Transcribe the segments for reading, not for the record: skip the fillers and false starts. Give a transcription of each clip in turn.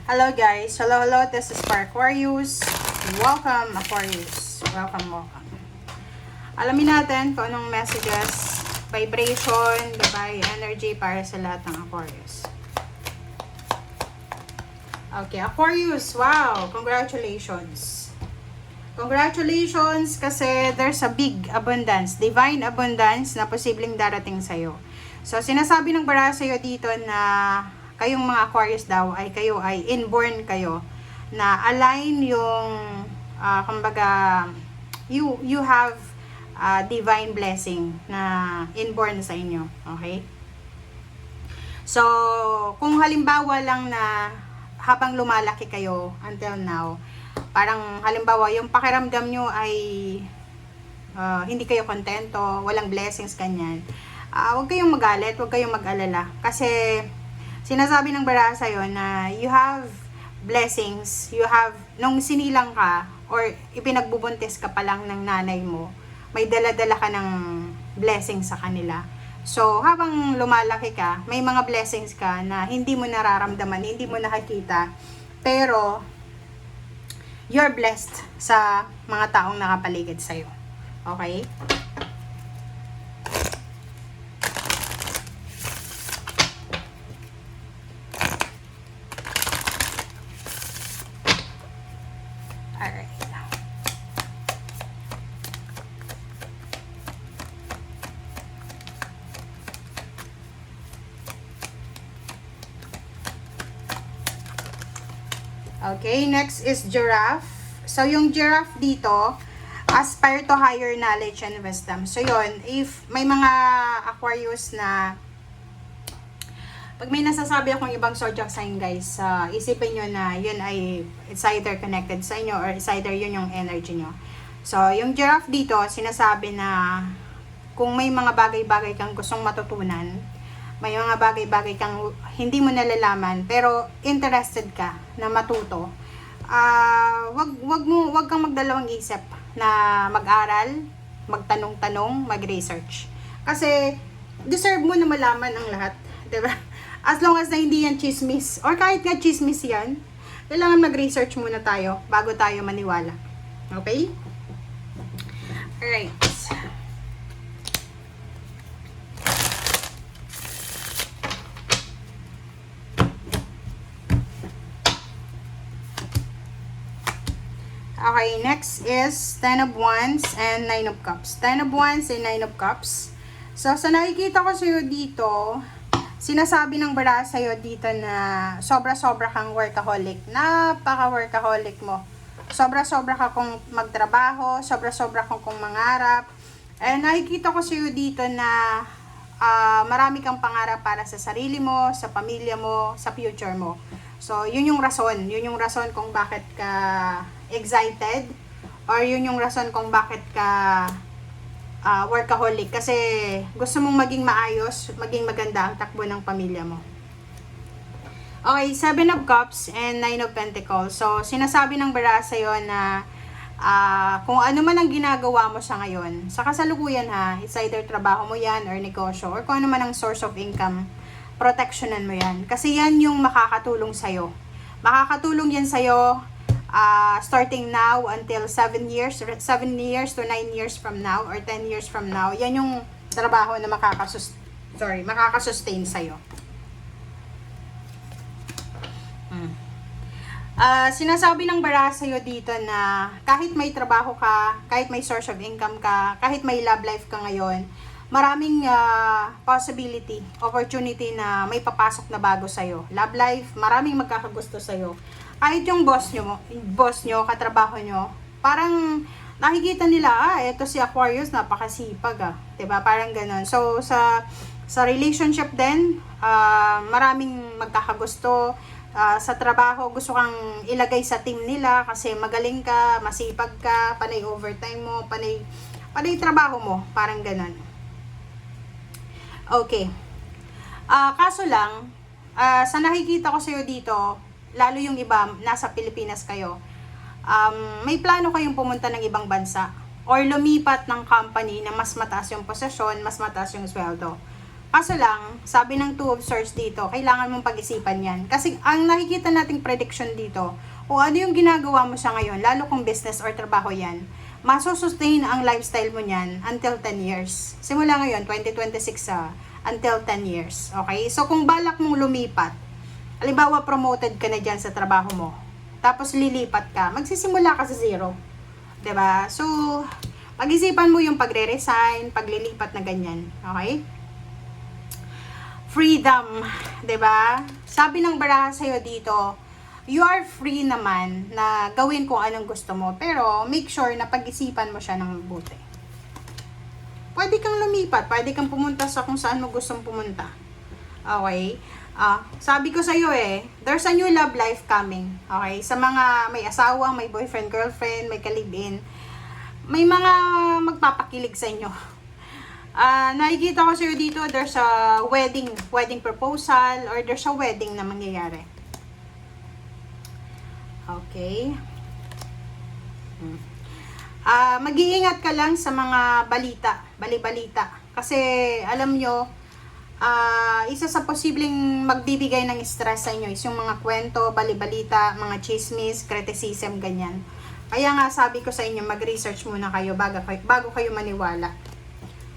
Hello guys, hello, this is for Aquarius. Welcome Aquarius, welcome. Alamin natin kung anong messages, vibration, Dubai energy para sa lahat ng Aquarius. Okay, Aquarius, wow, congratulations. Congratulations kasi there's a big abundance, divine abundance na posibleng darating sa'yo. So, sinasabi ng bara sa'yo dito na kayong mga Aquarius daw ay kayo ay inborn kayo na align yung kumbaga you have divine blessing na inborn sa inyo, okay? So, kung halimbawa lang na habang lumalaki kayo until now, parang halimbawa yung pakiramdam nyo ay hindi kayo kontento, walang blessings, ganyan. Huwag kayong magalit, huwag kayong mag-alala. Kasi sinasabi ng bara sa'yo na you have blessings, you have, nung sinilang ka or ipinagbubuntis ka pa lang ng nanay mo, may dala-dala ka ng blessings sa kanila. So, habang lumalaki ka, may mga blessings ka na hindi mo nararamdaman, hindi mo nakikita, pero you're blessed sa mga taong nakapaligid sa'yo. Okay? Alright. Okay, next is giraffe. So, yung giraffe dito, aspire to higher knowledge and wisdom. So, yun, if may mga Aquarius na pag may nasasabi akong ibang zodiac sign, guys, isipin nyo na yun ay it's either connected sa inyo or it's either yun yung energy nyo. So, yung giraffe dito, sinasabi na kung may mga bagay-bagay kang gustong matutunan, may mga bagay-bagay kang hindi mo nalalaman pero interested ka na matuto, wag kang magdalawang isip na mag-aral, magtanong-tanong, mag-research. Kasi deserve mo na malaman ang lahat, 'di ba? As long as na hindi yan chismis or kahit nga chismis yan, kailangan mag-research muna tayo bago tayo maniwala. Okay? Alright. Okay, next is 10 of Wands and 9 of Cups. 10 of Wands and 9 of Cups. So, sa nakikita ko sa'yo dito, sinasabi ng bara sa'yo dito na sobra-sobra kang workaholic. Napaka-workaholic mo. Sobra-sobra ka kung magtrabaho, sobra-sobra kang kung mangarap. And nakikita ko sa'yo dito na marami kang pangarap para sa sarili mo, sa pamilya mo, sa future mo. So, yun yung rason. Yun yung rason kung bakit ka excited or yun yung rason kung bakit ka workaholic. Kasi gusto mong maging maayos, maging maganda ang takbo ng pamilya mo. Okay, 7 of Cups and 9 of Pentacles. So, sinasabi ng bara sa'yo na kung ano man ang ginagawa mo sa ngayon, sa kasalukuyan ha, it's either trabaho mo yan or negosyo or kung ano man ang source of income, protectionan mo yan. Kasi yan yung makakatulong sa'yo. Makakatulong yan sa'yo starting now until 7 years to 9 years from now or 10 years from now. Yan yung trabaho na makakasustain sa'yo. Sinasabi ng bara sa'yo dito na kahit may trabaho ka, kahit may source of income ka, kahit may love life ka ngayon, maraming possibility, opportunity na may papasok na bago sa'yo. Love life, maraming magkakagusto sa'yo. Kahit yung boss nyo, katrabaho nyo, parang nakikita nila, eto si Aquarius, napakasipag diba? Parang ganon. So, sa relationship din, maraming magkakagusto. Sa trabaho, gusto kang ilagay sa team nila kasi magaling ka, masipag ka, panay overtime mo, panay trabaho mo, parang ganon. Okay. Kaso lang, sa nakikita ko sa'yo dito, lalo yung iba, nasa Pilipinas kayo, may plano kayong pumunta ng ibang bansa or lumipat ng company na mas mataas yung posisyon, mas mataas yung sweldo. Kaso lang, sabi ng Two of Swords dito, kailangan mong pag-isipan yan. Kasi ang nakikita nating prediction dito, o ano yung ginagawa mo sa ngayon, lalo kung business or trabaho yan, masusustain ang lifestyle mo niyan until 10 years. Simula ngayon, 2026 until 10 years. Okay? So, kung balak mong lumipat, halimbawa promoted ka na dyan sa trabaho mo, tapos lilipat ka, magsisimula ka sa zero. 'Di ba? So, pag-isipan mo yung pagre-resign, paglilipat na ganyan. Okay? Freedom, 'di ba? Sabi ng baraha sa'yo dito, you are free naman na gawin kung anong gusto mo, pero make sure na pag-isipan mo siya ng mabuti. Pwede kang lumipat, pwede kang pumunta sa kung saan mo gustong pumunta. Okay? Sabi ko sa'yo there's a new love life coming. Okay? Sa mga may asawa, may boyfriend, girlfriend, may ka-live-in, may mga magpapakilig sa inyo. Nakikita ko sa'yo dito, there's a wedding proposal, or there's a wedding na mangyayari. Okay. Mag-iingat ka lang sa mga bali-balita. Kasi, alam nyo, isa sa posibleng magbibigay ng stress sa inyo is yung mga kwento, bali-balita, mga chismis, criticism, ganyan. Kaya nga, sabi ko sa inyo, mag-research muna kayo bago kayo maniwala.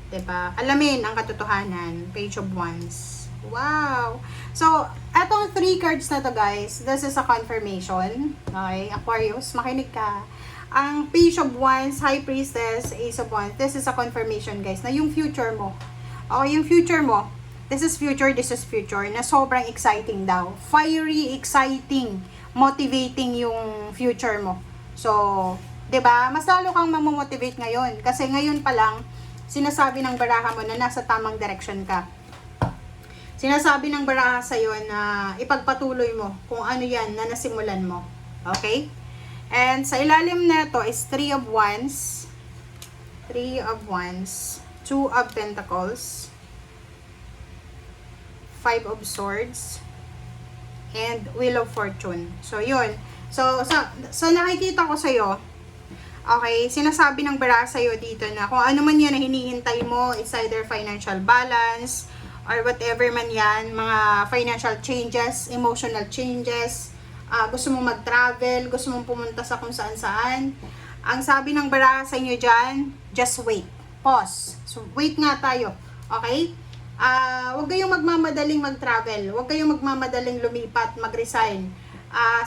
'Di ba? Alamin ang katotohanan. Page of Wands. Wow! So, etong 3 cards na to, guys, this is a confirmation. Okay? Aquarius, makinig ka. Ang Page of Wands, High Priestess, Ace of Wands, this is a confirmation, guys, na yung future mo. Okay, yung future mo, this is future, na sobrang exciting daw. Fiery, exciting, motivating yung future mo. So, 'di ba? Mas lalo kang mamomotivate ngayon kasi ngayon pa lang sinasabi ng baraha mo na nasa tamang direction ka. Sinasabi ng baraha sa'yo na ipagpatuloy mo kung ano yan na nasimulan mo. Okay? And sa ilalim na ito is 3 of Wands, 2 of Pentacles, 5 of Swords, and Wheel of Fortune. So, yun. So nakikita ko sa'yo, okay, sinasabi ng baraha sa'yo dito na kung ano man yan na hinihintay mo, it's either financial balance, or whatever man yan, mga financial changes, emotional changes, gusto mong mag-travel, gusto mong pumunta sa kung saan-saan. Ang sabi ng baraha sa inyo dyan, just wait. Pause. So, wait nga tayo. Okay? Huwag kayong magmamadaling mag-travel. Huwag kayong magmamadaling lumipat, mag-resign.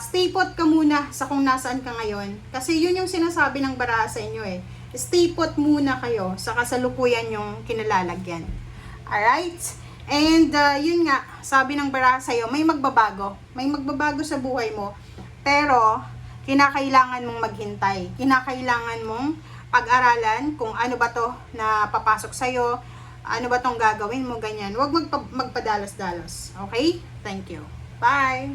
Stay put ka muna sa kung nasaan ka ngayon. Kasi yun yung sinasabi ng baraha sa inyo Stay put muna kayo sa kasalukuyan yung kinalalagyan. Alright? And yun nga, sabi ng baraha sa iyo, may magbabago. May magbabago sa buhay mo. Pero, kinakailangan mong maghintay. Kinakailangan mong pag-aralan kung ano ba to na papasok sa iyo, ano ba tong gagawin mo, ganyan. Huwag magpadalos-dalos. Okay? Thank you. Bye!